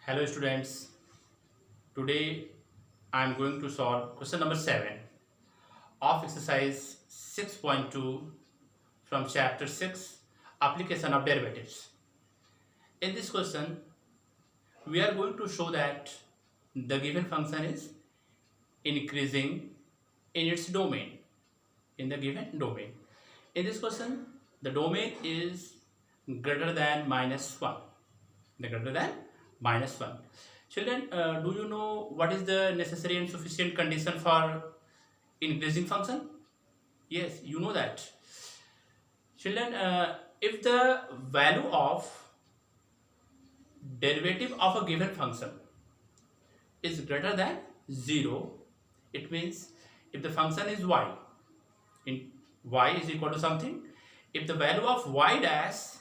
Hello students, today I am going to solve question number 7 of exercise 6.2 from chapter 6 application of derivatives. In this question we are going to show that the given function is increasing in its domain, in the given domain. In this question the domain is greater than minus 1, the greater than minus 1. Children, do you know what is the necessary and sufficient condition for increasing function? Yes, you know that. Children, if the value of derivative of a given function is greater than 0, it means if the function is y, in y is equal to something, if the value of y dash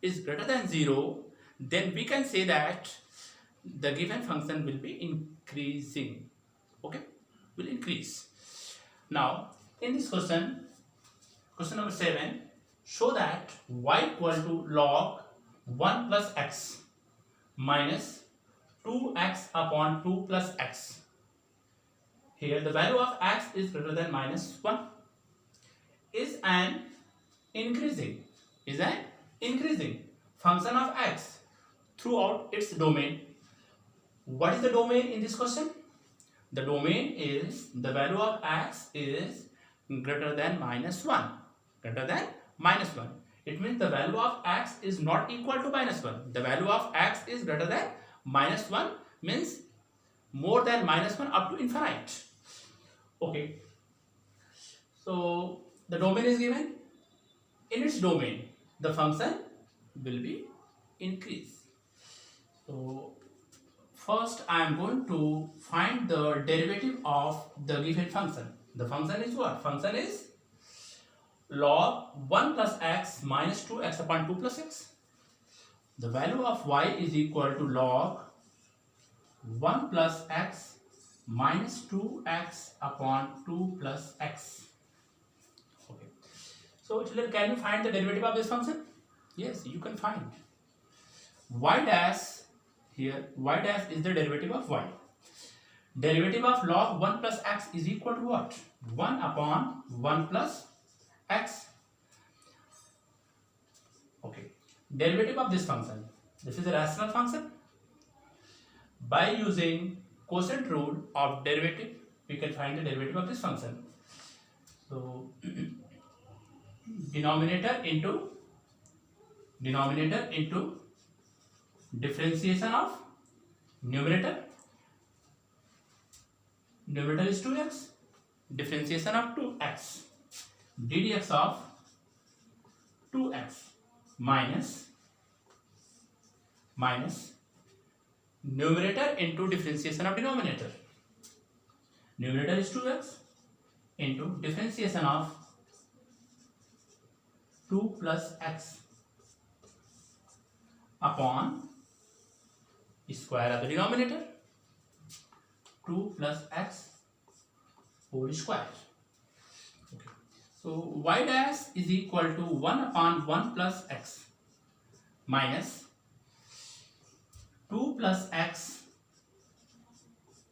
is greater than 0, then we can say that the given function will be increasing. Okay, will increase. Now in this question number 7, show that y equal to log 1 plus x minus 2x upon 2 plus x. Here the value of x is greater than minus 1 is an increasing function of x throughout its domain. What is the domain in this question? The domain is the value of x is greater than minus 1. Greater than minus 1. It means the value of x is not equal to minus 1. The value of x is greater than minus 1 means more than minus 1 up to infinite. Okay. So the domain is given. In its domain, the function will be increased. So first I am going to find the derivative of the given function. The function is what? Function is log 1 plus x minus 2x upon 2 plus x. The value of y is equal to log 1 plus x minus 2x upon 2 plus x. Okay. So children, can you find the derivative of this function? Yes, you can find. Y dash, here y dash is the derivative of y. Derivative of log 1 plus x is equal to what? 1 upon 1 plus x. Okay. Derivative of this function. This is a rational function. By using quotient rule of derivative, we can find the derivative of this function. So denominator into differentiation of numerator. Numerator is 2x. Differentiation of 2x. ddx of 2x minus numerator into differentiation of denominator. Numerator is 2x into differentiation of 2 plus x upon square of the denominator, 2 plus x whole square. Okay. So y dash is equal to 1 upon 1 plus x minus 2 plus x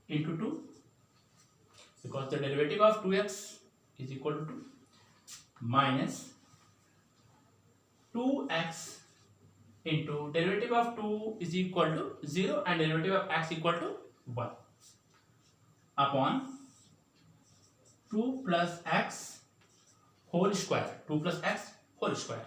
into 2, because the derivative of 2x is equal to 2, minus 2x into derivative of 2 is equal to 0 and derivative of x equal to 1 upon 2 plus x whole square. 2 plus x whole square.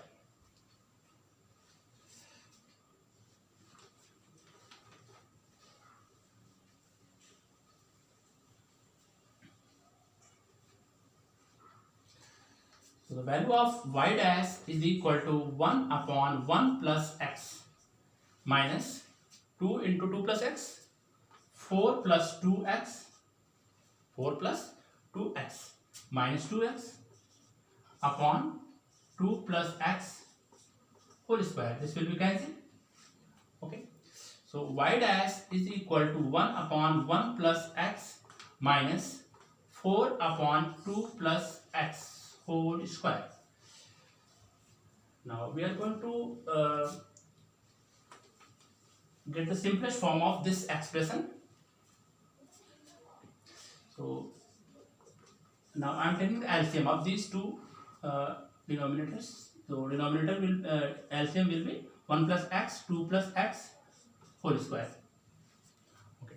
So the value of y dash is equal to 1 upon 1 plus x minus 2 into 2 plus x, 4 plus 2x, 4 plus 2x minus 2x upon 2 plus x whole square. This will be cancelled. Okay. So y dash is equal to 1 upon 1 plus x minus 4 upon 2 plus x whole square. Now we are going to get the simplest form of this expression. So now I am taking the LCM of these two denominators. So denominator will LCM will be 1 plus x 2 plus x whole square. Okay.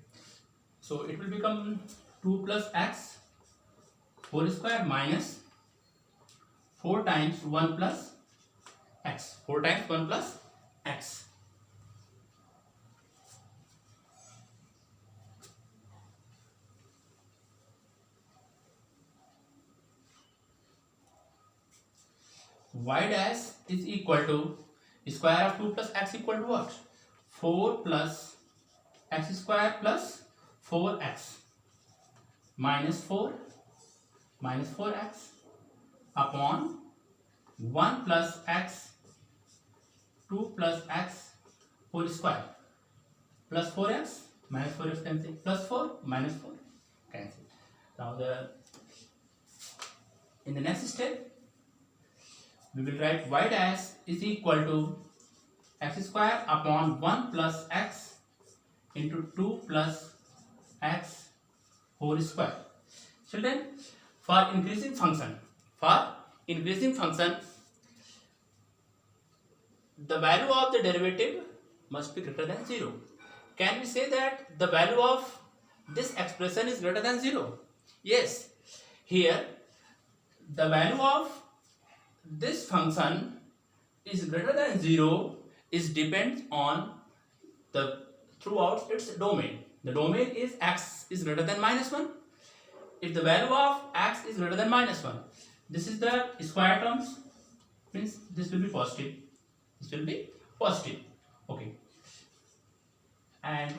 So it will become 2 plus x whole square minus 4 times 1 plus x. 4 times 1 plus x. Y dash is equal to square of 2 plus x equal to what? 4 plus x square plus 4x minus 4x upon 1 plus x 2 plus x whole square plus 4x minus 4x cancel plus 4 minus 4 cancel. Now in the next step we will write y dash is equal to x square upon 1 plus x into 2 plus x whole square. Children, for increasing function, the value of the derivative must be greater than 0. Can we say that the value of this expression is greater than 0? Yes. Here the value of this function is greater than 0 is depends on the throughout its domain. The domain is x is greater than minus 1. If the value of x is greater than minus 1, this is the square terms, means this will be positive. This will be positive. Okay. And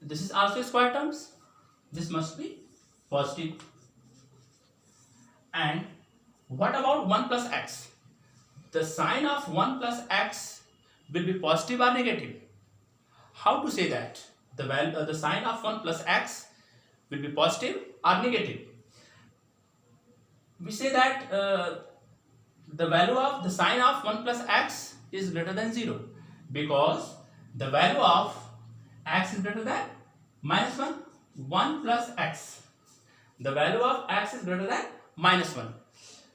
this is also square terms. This must be positive. And what about 1 plus x? The sign of 1 plus x will be positive or negative. How to say that? The sign of 1 plus x will be positive or negative. We say that the value of the sign of 1 plus x is greater than 0 because the value of x is greater than minus 1. 1 plus x. The value of x is greater than minus 1.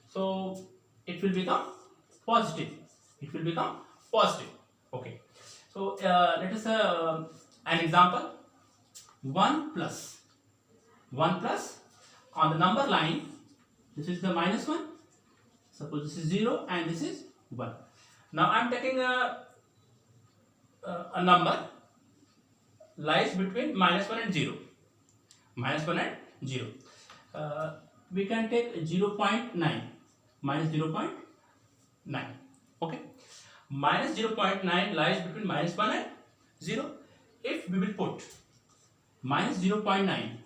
So it will become positive. It will become positive. Okay. So let us an example. 1 plus on the number line. This is the minus 1. Suppose this is 0 and this is 1. Now I am taking a number lies between minus 1 and 0. Minus 1 and 0. We can take 0.9 minus 0.9. Okay. Minus 0.9 lies between minus 1 and 0. If we will put minus 0.9,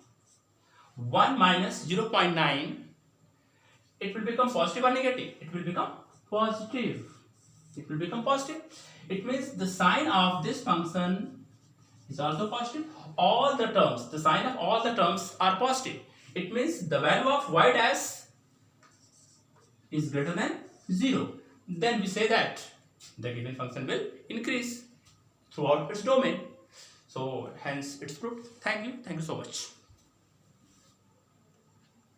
1 minus 0.9, it will become positive or negative? It will become positive. It will become positive. It means the sign of this function is also positive. All the terms, the sign of all the terms are positive. It means the value of y dash is greater than 0. Then we say that the given function will increase throughout its domain. So hence it's proved. Thank you so much.